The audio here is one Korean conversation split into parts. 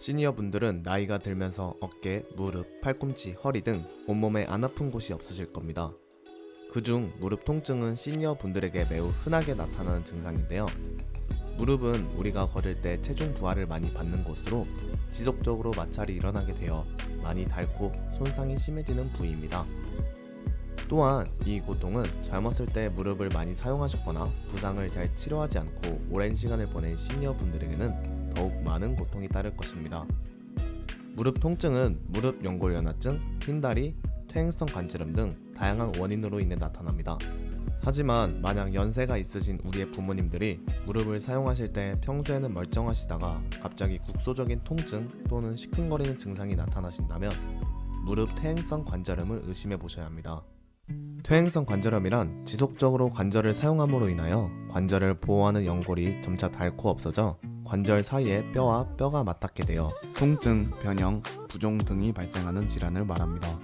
시니어분들은 나이가 들면서 어깨, 무릎, 팔꿈치, 허리 등 온몸에 안 아픈 곳이 없으실 겁니다. 그중 무릎 통증은 시니어분들에게 매우 흔하게 나타나는 증상인데요. 무릎은 우리가 걸을 때 체중 부하를 많이 받는 곳으로 지속적으로 마찰이 일어나게 되어 많이 닳고 손상이 심해지는 부위입니다. 또한 이 고통은 젊었을 때 무릎을 많이 사용하셨거나 부상을 잘 치료하지 않고 오랜 시간을 보낸 시니어분들에게는 더욱 많은 고통이 따를 것입니다. 무릎 통증은 무릎 연골연화증, 흰다리, 퇴행성 관절염 등 다양한 원인으로 인해 나타납니다. 하지만 만약 연세가 있으신 우리의 부모님들이 무릎을 사용하실 때 평소에는 멀쩡하시다가 갑자기 국소적인 통증 또는 시큰거리는 증상이 나타나신다면 무릎 퇴행성 관절염을 의심해 보셔야 합니다. 퇴행성 관절염이란 지속적으로 관절을 사용함으로 인하여 관절을 보호하는 연골이 점차 닳고 없어져 관절 사이의 뼈와 뼈가 맞닿게 되어 통증, 변형, 부종 등이 발생하는 질환을 말합니다.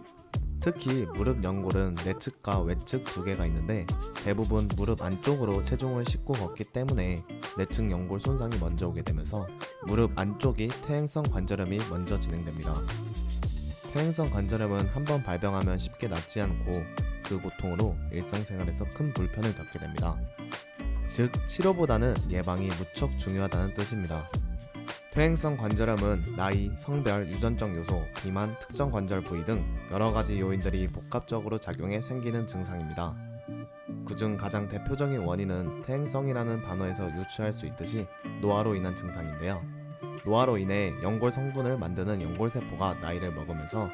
특히 무릎 연골은 내측과 외측 두 개가 있는데 대부분 무릎 안쪽으로 체중을 싣고 걷기 때문에 내측 연골 손상이 먼저 오게 되면서 무릎 안쪽이 퇴행성 관절염이 먼저 진행됩니다. 퇴행성 관절염은 한번 발병하면 쉽게 낫지 않고 그 고통으로 일상생활에서 큰 불편을 겪게 됩니다. 즉, 치료보다는 예방이 무척 중요하다는 뜻입니다. 퇴행성 관절염은 나이, 성별, 유전적 요소, 비만, 특정 관절 부위 등 여러가지 요인들이 복합적으로 작용해 생기는 증상입니다. 그중 가장 대표적인 원인은 퇴행성이라는 단어에서 유추할 수 있듯이 노화로 인한 증상인데요. 노화로 인해 연골 성분을 만드는 연골세포가 나이를 먹으면서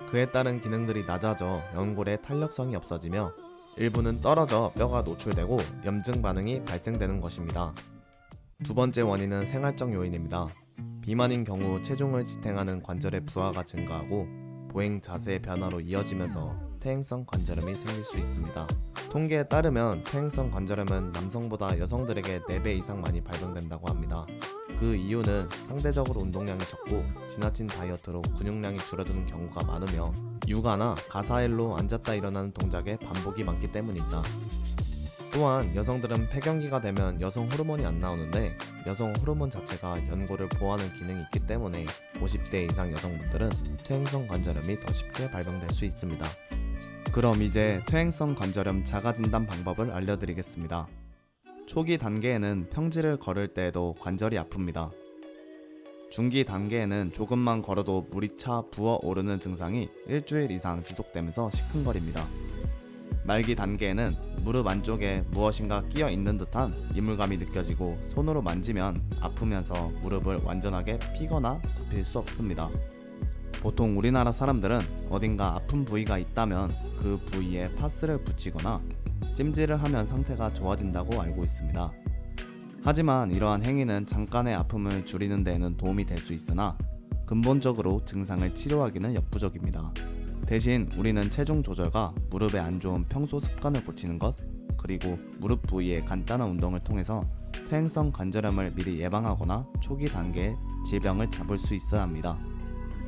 그에 따른 기능들이 낮아져 연골의 탄력성이 없어지며 일부는 떨어져 뼈가 노출되고 염증 반응이 발생되는 것입니다. 두 번째 원인은 생활적 요인입니다. 비만인 경우 체중을 지탱하는 관절의 부하가 증가하고 보행 자세의 변화로 이어지면서 퇴행성 관절염이 생길 수 있습니다. 통계에 따르면 퇴행성 관절염은 남성보다 여성들에게 4배 이상 많이 발병된다고 합니다. 그 이유는 상대적으로 운동량이 적고 지나친 다이어트로 근육량이 줄어드는 경우가 많으며 육아나 가사일로 앉았다 일어나는 동작의 반복이 많기 때문입니다. 또한 여성들은 폐경기가 되면 여성 호르몬이 안 나오는데 여성 호르몬 자체가 연골을 보호하는 기능이 있기 때문에 50대 이상 여성분들은 퇴행성 관절염이 더 쉽게 발병될 수 있습니다. 그럼 이제 퇴행성 관절염 자가진단 방법을 알려드리겠습니다. 초기 단계에는 평지를 걸을 때에도 관절이 아픕니다. 중기 단계에는 조금만 걸어도 물이 차 부어오르는 증상이 일주일 이상 지속되면서 시큰거립니다. 말기 단계에는 무릎 안쪽에 무엇인가 끼어 있는 듯한 이물감이 느껴지고 손으로 만지면 아프면서 무릎을 완전하게 펴거나 굽힐 수 없습니다. 보통 우리나라 사람들은 어딘가 아픈 부위가 있다면 그 부위에 파스를 붙이거나 찜질을 하면 상태가 좋아진다고 알고 있습니다. 하지만 이러한 행위는 잠깐의 아픔을 줄이는 데에는 도움이 될 수 있으나 근본적으로 증상을 치료하기는 역부족입니다. 대신 우리는 체중 조절과 무릎에 안 좋은 평소 습관을 고치는 것, 그리고 무릎 부위의 간단한 운동을 통해서 퇴행성 관절염을 미리 예방하거나 초기 단계에 질병을 잡을 수 있어야 합니다.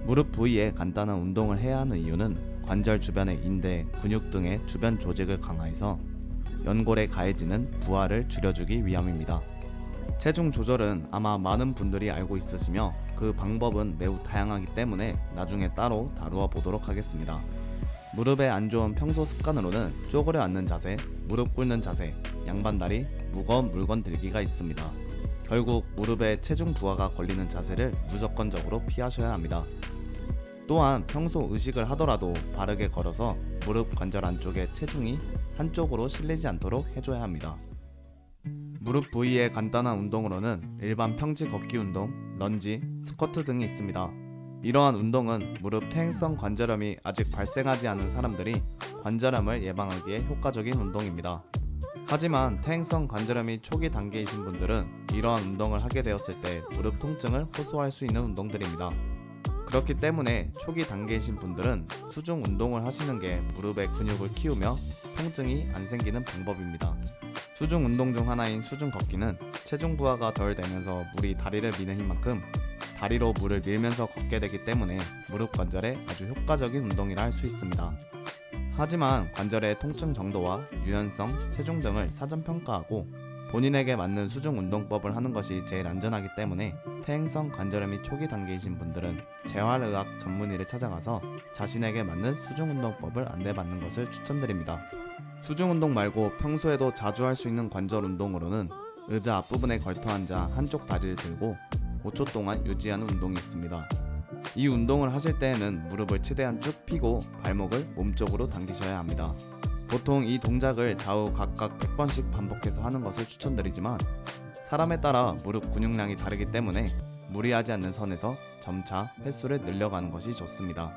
무릎 부위에 간단한 운동을 해야 하는 이유는 관절 주변의 인대, 근육 등의 주변 조직을 강화해서 연골에 가해지는 부하를 줄여주기 위함입니다. 체중 조절은 아마 많은 분들이 알고 있으시며 그 방법은 매우 다양하기 때문에 나중에 따로 다루어 보도록 하겠습니다. 무릎에 안 좋은 평소 습관으로는 쪼그려 앉는 자세, 무릎 꿇는 자세, 양반다리, 무거운 물건 들기가 있습니다. 결국 무릎에 체중 부하가 걸리는 자세를 무조건적으로 피하셔야 합니다. 또한 평소 의식을 하더라도 바르게 걸어서 무릎 관절 안쪽에 체중이 한쪽으로 실리지 않도록 해줘야 합니다. 무릎 부위의 간단한 운동으로는 일반 평지 걷기 운동, 런지, 스쿼트 등이 있습니다. 이러한 운동은 무릎 퇴행성 관절염이 아직 발생하지 않은 사람들이 관절염을 예방하기에 효과적인 운동입니다. 하지만 퇴행성 관절염이 초기 단계이신 분들은 이러한 운동을 하게 되었을 때 무릎 통증을 호소할 수 있는 운동들입니다. 그렇기 때문에 초기 단계이신 분들은 수중 운동을 하시는 게 무릎의 근육을 키우며 통증이 안 생기는 방법입니다. 수중 운동 중 하나인 수중 걷기는 체중 부하가 덜 되면서 물이 다리를 미는 힘만큼 다리로 물을 밀면서 걷게 되기 때문에 무릎 관절에 아주 효과적인 운동이라 할 수 있습니다. 하지만 관절의 통증 정도와 유연성, 체중 등을 사전 평가하고 본인에게 맞는 수중 운동법을 하는 것이 제일 안전하기 때문에 퇴행성 관절염이 초기 단계이신 분들은 재활의학 전문의를 찾아가서 자신에게 맞는 수중 운동법을 안내받는 것을 추천드립니다. 수중 운동 말고 평소에도 자주 할 수 있는 관절 운동으로는 의자 앞부분에 걸터 앉아 한쪽 다리를 들고 5초 동안 유지하는 운동이 있습니다. 이 운동을 하실 때에는 무릎을 최대한 쭉 펴고 발목을 몸쪽으로 당기셔야 합니다. 보통 이 동작을 좌우 각각 100번씩 반복해서 하는 것을 추천드리지만 사람에 따라 무릎 근육량이 다르기 때문에 무리하지 않는 선에서 점차 횟수를 늘려가는 것이 좋습니다.